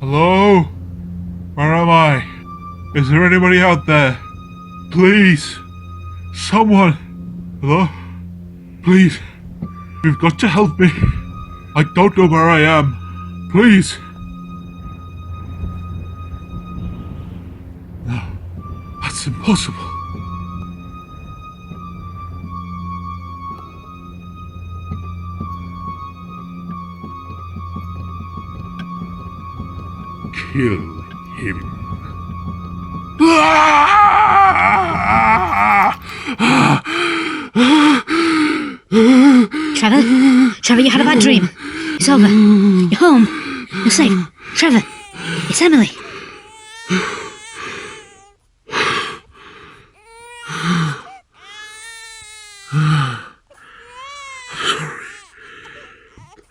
Hello? Where am I? Is there anybody out there? Please. Someone. Hello? Please. You've got to help me. I don't know where I am. Please. No. That's impossible. Kill him. Trevor, you had a bad dream. It's over. You're home. You're safe. Trevor, it's Emily.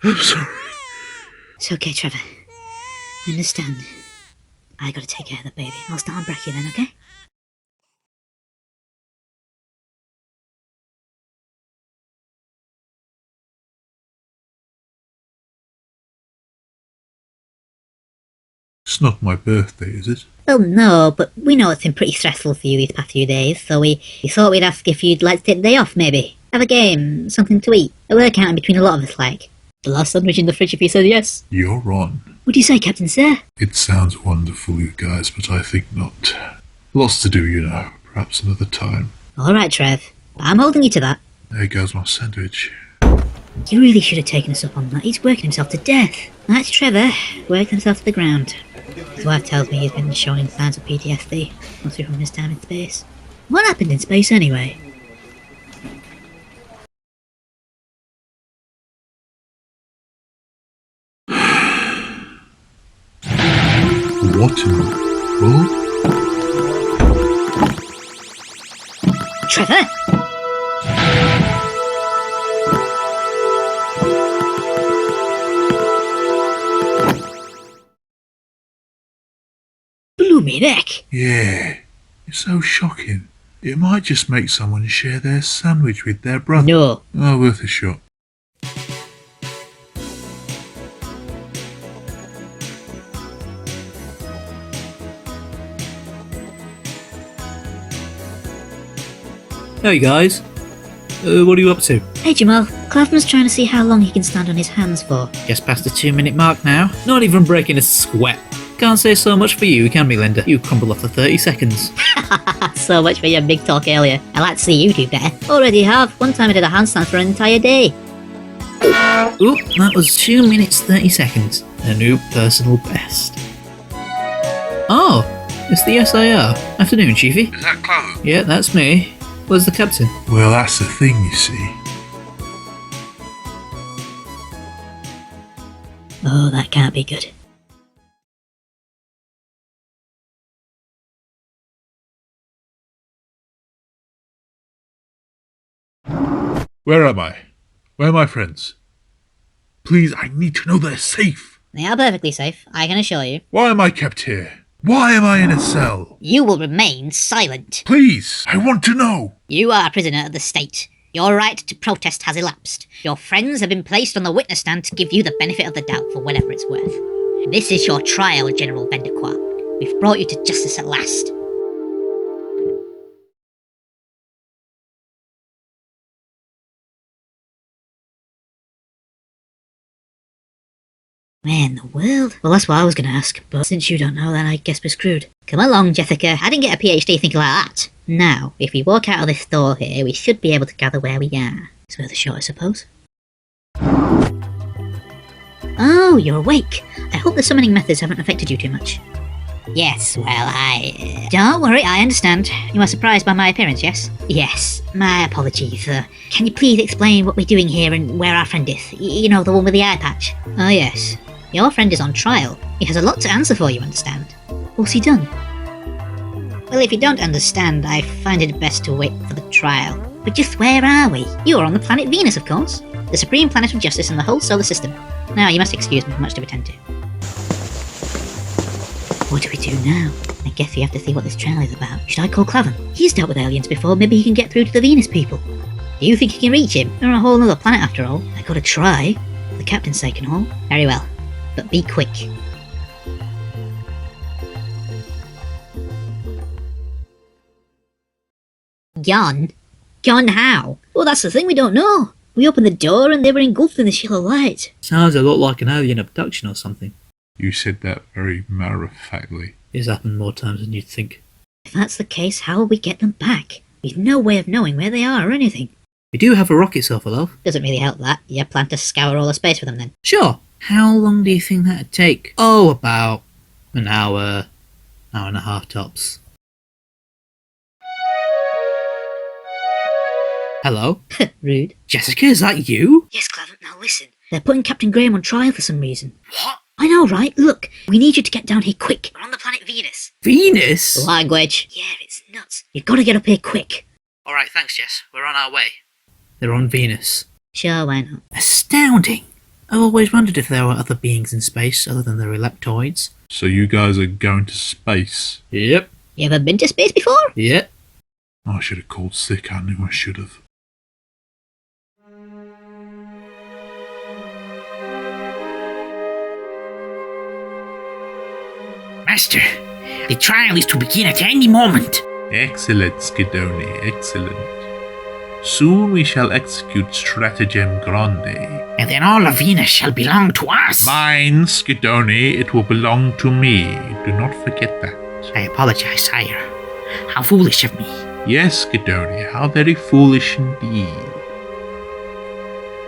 I'm sorry. It's okay, Trevor. I understand. I gotta take care of the baby. I'll start on Bracky then, okay? It's not my birthday, is it? Well, no, but we know it's been pretty stressful for you these past few days, so we thought we'd ask if you'd like to take the day off, maybe. Have a game, something to eat. A workout in between a lot of us, like. The last sandwich in the fridge if you said yes. You're on. What do you say, Captain, sir? It sounds wonderful, you guys, but I think not. Lots to do, you know. Perhaps another time. Alright, Trev. But I'm holding you to that. There goes my sandwich. You really should have taken us up on that. He's working himself to death. That's Trevor, working himself to the ground. His wife tells me he's been showing signs of PTSD, mostly from his time in space. What happened in space, anyway? What in the world? Trevor? Blooming heck! Yeah, it's so shocking. It might just make someone share their sandwich with their brother. No. Oh, worth a shot. Hey guys, what are you up to? Hey Jamal, Clavum's trying to see how long he can stand on his hands for. Guess past the 2-minute mark now. Not even breaking a sweat. Can't say so much for you, can we, Linda? You crumble off the 30 seconds. So much for your big talk earlier. I like to see you do better. Already have. One time I did a handstand for an entire day. Ooh, that was 2 minutes 30 seconds. A new personal best. Oh, it's the SIR. Afternoon, Chiefy. Is that Clavum? Yeah, that's me. Where's the captain? Well, that's the thing, you see. Oh, that can't be good. Where am I? Where are my friends? Please, I need to know they're safe. They are perfectly safe, I can assure you. Why am I kept here? Why am I in a cell? You will remain silent. Please, I want to know. You are a prisoner of the state. Your right to protest has elapsed. Your friends have been placed on the witness stand to give you the benefit of the doubt for whatever it's worth. This is your trial, General Venderquark. We've brought you to justice at last. Where in the world? Well, that's what I was going to ask, but since you don't know, then I guess we're screwed. Come along, Jessica. I didn't get a PhD thinking like that. Now, if we walk out of this door here, we should be able to gather where we are. It's worth a shot, I suppose. Oh, you're awake. I hope the summoning methods haven't affected you too much. Yes, well, Don't worry, I understand. You are surprised by my appearance, yes? Yes, my apologies. Can you please explain what we're doing here and where our friend is? You know, the one with the eye patch? Oh, yes. Your friend is on trial. He has a lot to answer for, you understand. What's he done? Well, if you don't understand, I find it best to wait for the trial. But just where are we? You are on the planet Venus, of course. The supreme planet of justice in the whole solar system. Now, you must excuse me, much to attend to. What do we do now? I guess we have to see what this trial is about. Should I call Clavum? He's dealt with aliens before, maybe he can get through to the Venus people. Do you think he can reach him? They're on a whole other planet after all. I gotta try. For the captain's sake and all. Very well. But be quick. Gone? Gone how? Well, that's the thing, we don't know. We opened the door and they were engulfed in this yellow light. Sounds a lot like an alien abduction or something. You said that very matter-of-factly. It's happened more times than you'd think. If that's the case, how will we get them back? We've no way of knowing where they are or anything. We do have a rocket surfer, though. Doesn't really help that. You plan to scour all the space for them then? Sure. How long do you think that'd take? Oh, about an hour and a half tops. Hello? Rude. Jessica, is that you? Yes, Clavum, now listen. They're putting Captain Graham on trial for some reason. What? I know, right? Look, we need you to get down here quick. We're on the planet Venus. Venus? Language. Yeah, it's nuts. You've got to get up here quick. Alright, thanks, Jess. We're on our way. They're on Venus. Sure, why not? Astounding! I've always wondered if there were other beings in space other than the Releptoids. So you guys are going to space? Yep. You ever been to space before? Yep. I should have called sick. I knew I should have. Master, the trial is to begin at any moment. Excellent, Skidoni, excellent. Soon we shall execute Stratagem Grande. And then all of Venus shall belong to us. Mine, Skidoni, it will belong to me. Do not forget that. I apologize, sire. How foolish of me. Yes, Skidoni, how very foolish indeed.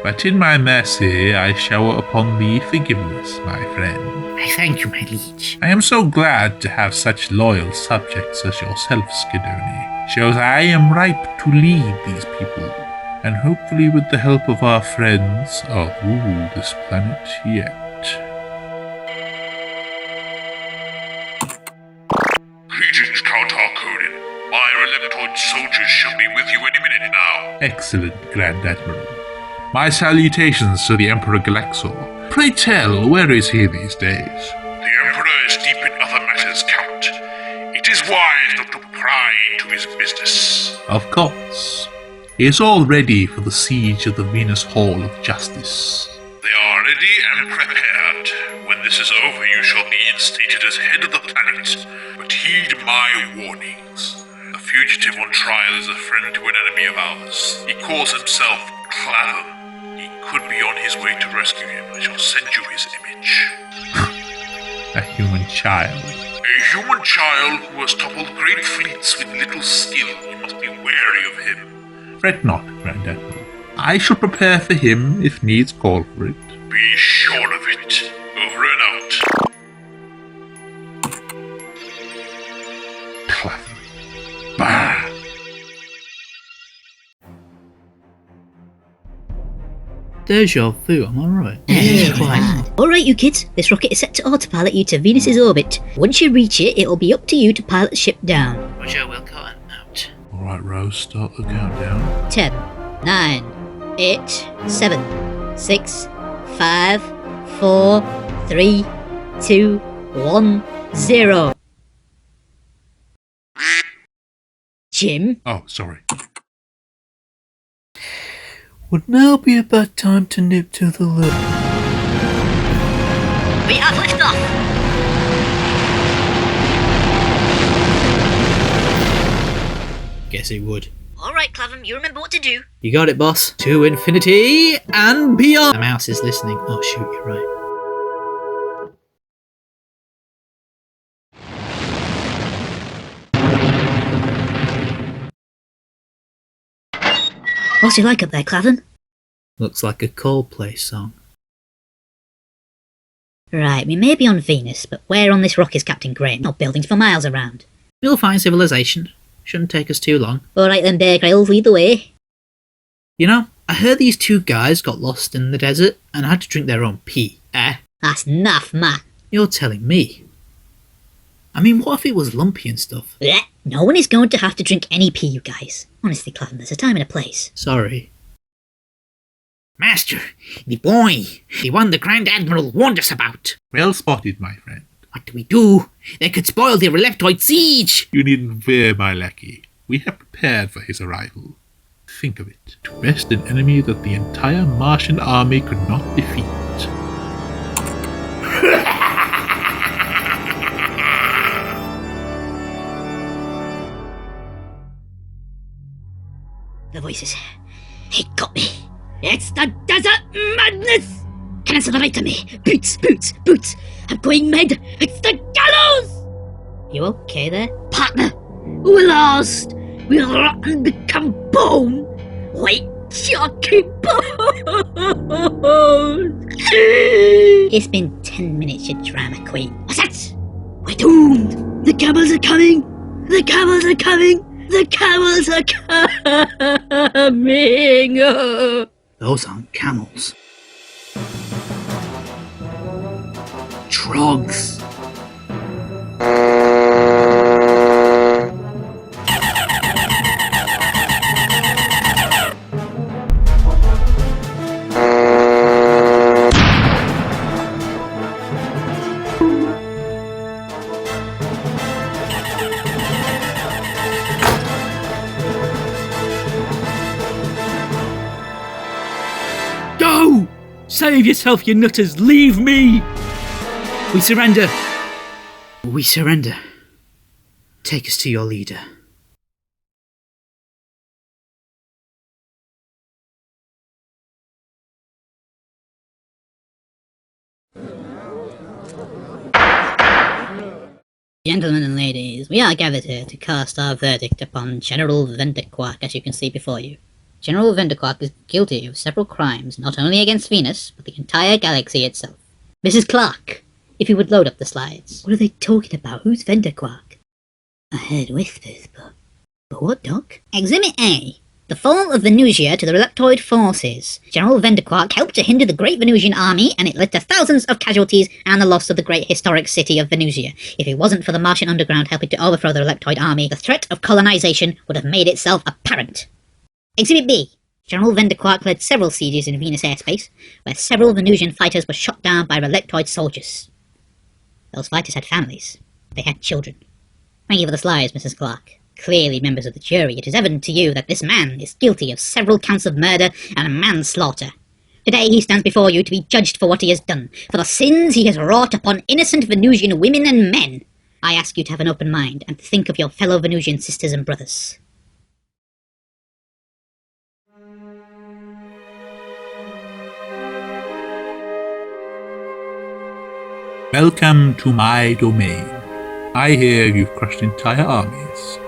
But in my mercy I shower upon thee forgiveness, my friend. I thank you, my liege. I am so glad to have such loyal subjects as yourself, Skidoni. Shows I am ripe to lead these people, and hopefully with the help of our friends, I'll rule this planet yet. Greetings, Count Arconin. My Releptoid soldiers shall be with you any minute now. Excellent, Grand Admiral. My salutations to the Emperor Galaxor. Pray tell, where is he these days? The Emperor is deep in other matters, Count. It is wise not to pry into his business. Of course. He is all ready for the siege of the Venus Hall of Justice. They are ready and prepared. When this is over, you shall be instated as head of the planet. But heed my warnings. The fugitive on trial is a friend to an enemy of ours. He calls himself Clavum. He could be on his way to rescue him. I shall send you his image. A human child. A human child who has toppled great fleets with little skill. You must be wary of him. Fret not, Grand Admiral. I shall prepare for him if needs call for it. Be sure of it. Over and out. Clavum. Bah! Deja vu, am I right? Yeah, quite. Alright, you kids. This rocket is set to autopilot you to Venus's orbit. Once you reach it, it'll be up to you to pilot the ship down. Roger, Wilco, out. Alright, Rose, start the countdown. 10, 9, 8, 7, 6, 5, 4, 3, 2, 1, 0. Jim? Oh, sorry. Would now be a bad time to nip to the loo. We have liftoff! Guess it would. Alright, Clavum, you remember what to do. You got it, boss. To infinity and beyond. The mouse is listening. Oh, shoot, you're right. What's he like up there, Clavum? Looks like a Coldplay song. Right, we may be on Venus, but where on this rock is Captain Graham? Not buildings for miles around. We'll find civilization. Shouldn't take us too long. Alright then, Bear Grylls, lead the way. You know, I heard these two guys got lost in the desert and had to drink their own pee. That's naff, ma. You're telling me. I mean, what if it was lumpy and stuff? Blech. No one is going to have to drink any pee, you guys. Honestly, Clavum, there's a time and a place. Sorry. Master, the boy, the one the Grand Admiral warned us about. Well spotted, my friend. What do we do? They could spoil the Releptoid siege. You needn't fear, my lackey. We have prepared for his arrival. Think of it. To best an enemy that the entire Martian army could not defeat. noises. It got me. It's the desert madness! Cancel the right to me. Boots, boots, boots. I'm going mad. It's the gallows! You okay there? Partner, we're lost. We'll rot and become bone. White chalky bones. It's been 10 minutes, you drama queen. What's that? We're doomed. The camels are coming. The camels are coming. The camels are coming. Those aren't camels. Trogs. Go! Save yourself, you nutters! Leave me! We surrender! We surrender. Take us to your leader. Gentlemen and ladies, we are gathered here to cast our verdict upon General Venderquark, as you can see before you. General Venderquark is guilty of several crimes, not only against Venus, but the entire galaxy itself. Mrs. Clark, if you would load up the slides. What are they talking about? Who's Venderquark? I heard whispers, but what, Doc? Exhibit A. The fall of Venusia to the Releptoid forces. General Venderquark helped to hinder the great Venusian army, and it led to thousands of casualties and the loss of the great historic city of Venusia. If it wasn't for the Martian underground helping to overthrow the Releptoid army, the threat of colonization would have made itself apparent. Exhibit B. General Venderquark led several sieges in Venus airspace, where several Venusian fighters were shot down by Releptoid soldiers. Those fighters had families. They had children. Thank you for the slides, Mrs. Clark. Clearly, members of the jury, it is evident to you that this man is guilty of several counts of murder and manslaughter. Today he stands before you to be judged for what he has done, for the sins he has wrought upon innocent Venusian women and men. I ask you to have an open mind and to think of your fellow Venusian sisters and brothers. Welcome to my domain. I hear you've crushed entire armies.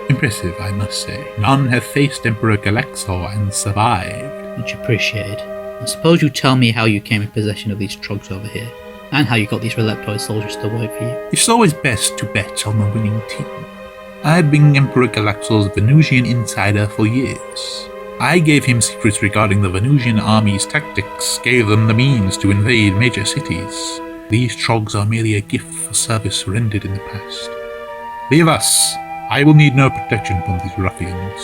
Impressive, I must say. None have faced Emperor Galaxor and survived. Much appreciated. I suppose you tell me how you came in possession of these trogs over here, and how you got these Releptoid soldiers to work for you. It's always best to bet on the winning team. I've been Emperor Galaxor's Venusian insider for years. I gave him secrets regarding the Venusian army's tactics, gave them the means to invade major cities. These trogs are merely a gift for service rendered in the past. Leave us. I will need no protection from these ruffians.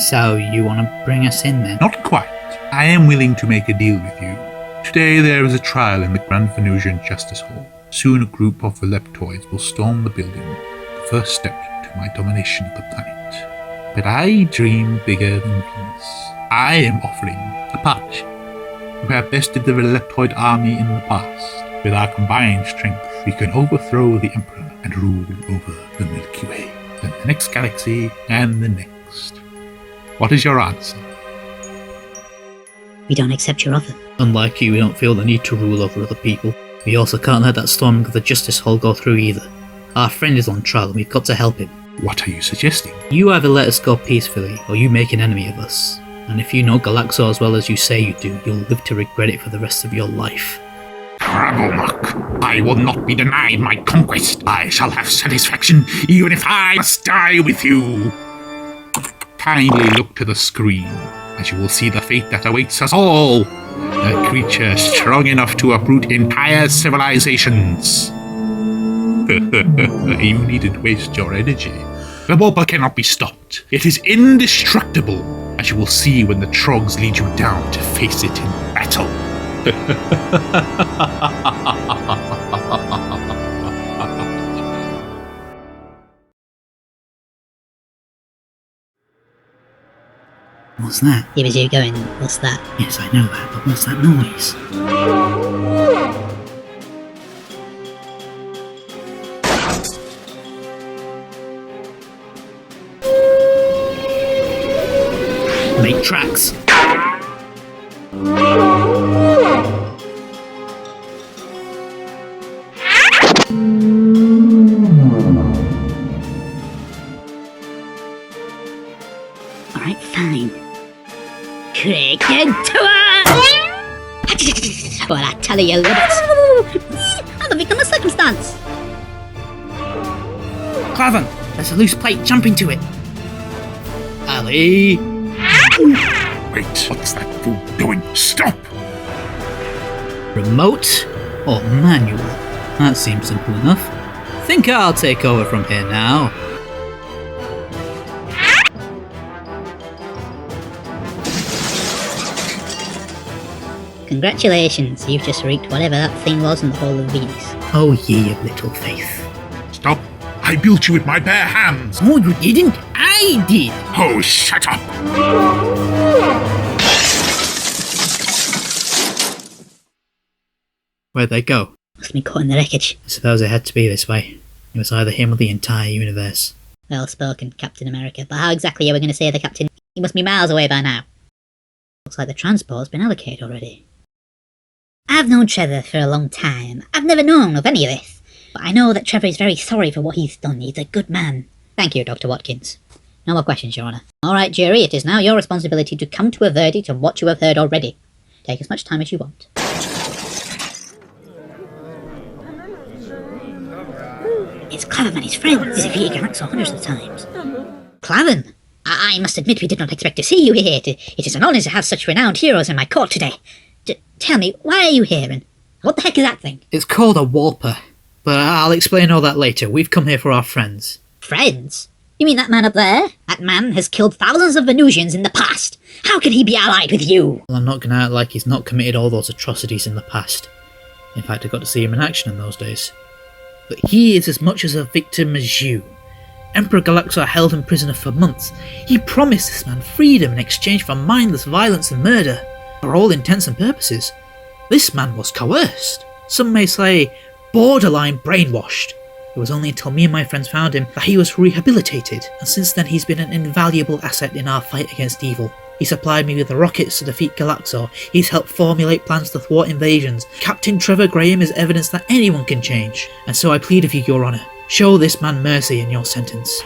So, you want to bring us in then? Not quite. I am willing to make a deal with you. Today there is a trial in the Grand Venusian Justice Hall. Soon a group of Releptoids will storm the building, the first step to my domination of the planet. But I dream bigger than these. I am offering a partnership. We have bested the Releptoid army in the past. With our combined strength, we can overthrow the Emperor and rule over the Milky Way, then the next galaxy, and the next. What is your answer? We don't accept your offer. Unlike you, we don't feel the need to rule over other people. We also can't let that storming of the Justice Hall go through either. Our friend is on trial and we've got to help him. What are you suggesting? You either let us go peacefully, or you make an enemy of us. And if you know Galaxor as well as you say you do, you'll live to regret it for the rest of your life. Clavum, I will not be denied my conquest. I shall have satisfaction, even if I must die with you. Kindly look to the screen, as you will see the fate that awaits us all. A creature strong enough to uproot entire civilizations. You needn't waste your energy. The Whopper cannot be stopped. It is indestructible, as you will see when the Trogs lead you down to face it in battle. What's that? It was you going, what's that? Yes, I know that, but what's that noise? tracks. Alright, fine. Cricket tour! Well, I tell you, I'm a victim of circumstance. Clavum, there's a loose plate, jump into it. Ali. Wait, what's that fool doing? Stop! Remote or manual? That seems simple enough. Think I'll take over from here now. Congratulations, you've just wreaked whatever that thing was in the whole of Venus. Oh ye of little faith. Stop! I built you with my bare hands! Oh, you didn't? I did! Oh, shut up! Where'd they go? Must have been caught in the wreckage. I suppose it had to be this way. It was either him or the entire universe. Well spoken, Captain America, but how exactly are we going to say the Captain? He must be miles away by now. Looks like the transport's been allocated already. I've known Trevor for a long time. I've never known of any of this. But I know that Trevor is very sorry for what he's done. He's a good man. Thank you, Dr. Watkins. No more questions, Your Honour. Alright, jury, it is now your responsibility to come to a verdict on what you have heard already. Take as much time as you want. It's Clavum and his friends. He's defeated Galaxor hundreds of times. Clavum? I must admit we did not expect to see you here. It is an honour to have such renowned heroes in my court today. Tell me, why are you here and what the heck is that thing? It's called a Warper, but I'll explain all that later. We've come here for our friends. Friends? You mean that man up there? That man has killed thousands of Venusians in the past. How can he be allied with you? Well, I'm not going to act like he's not committed all those atrocities in the past. In fact, I got to see him in action in those days. But he is as much as a victim as you. Emperor Galaxor held him prisoner for months. He promised this man freedom in exchange for mindless violence and murder. For all intents and purposes, this man was coerced. Some may say borderline brainwashed. It was only until me and my friends found him that he was rehabilitated, and since then he's been an invaluable asset in our fight against evil. He supplied me with the rockets to defeat Galaxor. He's helped formulate plans to thwart invasions. Captain Trevor Graham is evidence that anyone can change. And so I plead with you, Your Honour, show this man mercy in your sentence.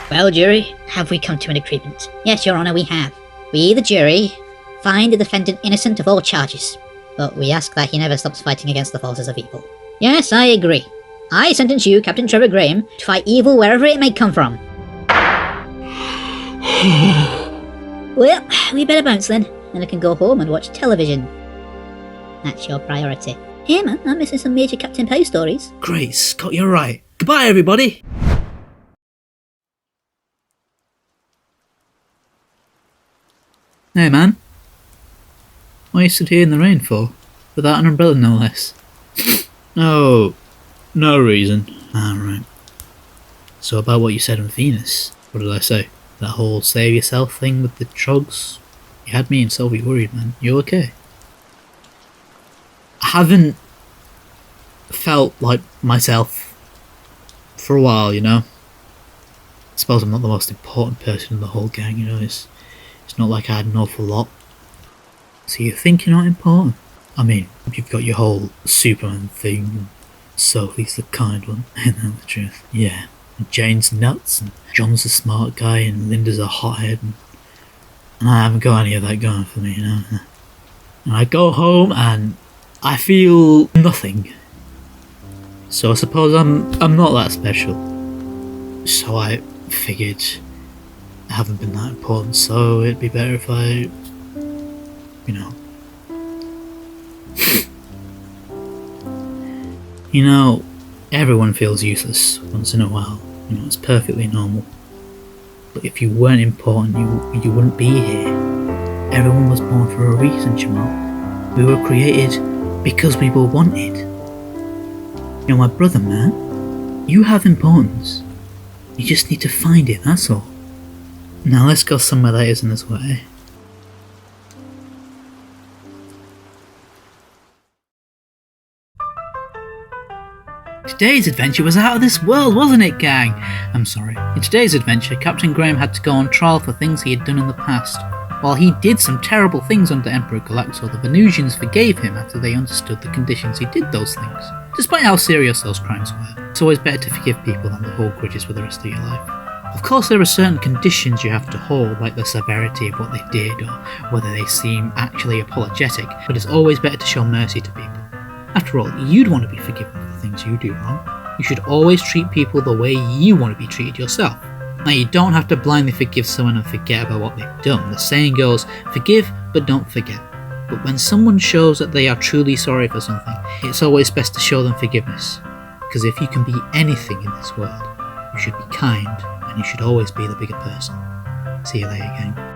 Well, jury, have we come to an agreement? Yes, Your Honour, we have. We, the jury, find the defendant innocent of all charges, but we ask that he never stops fighting against the forces of evil. Yes, I agree. I sentence you, Captain Trevor Graham, to fight evil wherever it may come from. Well, we better bounce then, and I can go home and watch television. That's your priority. Hey man, I'm missing some major Captain Poe stories. Great Scott, you're right. Goodbye, everybody. Hey man, what are you stood here in the rain for? Without an umbrella, no less. Oh, no reason. Ah, right. So about what you said on Venus, what did I say? That whole save yourself thing with the trogs? You had me and Sylvie worried, man. You okay? I haven't felt like myself for a while, you know? I suppose I'm not the most important person in the whole gang, you know? It's not like I had an awful lot. So you think you're not important? I mean, you've got your whole Superman thing, and Sophie's the kind one, isn't that the truth? Yeah. And Jane's nuts, and John's a smart guy, and Linda's a hothead, and I haven't got any of that going for me, you know? And I go home, and I feel nothing. So I suppose I'm not that special. So I figured I haven't been that important, so it'd be better if I, you know. You know, everyone feels useless once in a while. You know, it's perfectly normal. But if you weren't important, you wouldn't be here. Everyone was born for a reason, Jamal. We were created because we were wanted. You're my brother, man. You have importance. You just need to find it, that's all. Now let's go somewhere that isn't this way. Today's adventure was out of this world, wasn't it, gang? I'm sorry. In today's adventure, Captain Graham had to go on trial for things he had done in the past. While he did some terrible things under Emperor Galaxor, the Venusians forgave him after they understood the conditions he did those things. Despite how serious those crimes were, it's always better to forgive people than to hold grudges for the rest of your life. Of course, there are certain conditions you have to hold, like the severity of what they did or whether they seem actually apologetic, but it's always better to show mercy to people. After all, you'd want to be forgiven for the things you do wrong. You should always treat people the way you want to be treated yourself. Now, you don't have to blindly forgive someone and forget about what they've done. The saying goes, forgive but don't forget. But when someone shows that they are truly sorry for something, it's always best to show them forgiveness. Because if you can be anything in this world, you should be kind, and you should always be the bigger person. See you later, gang.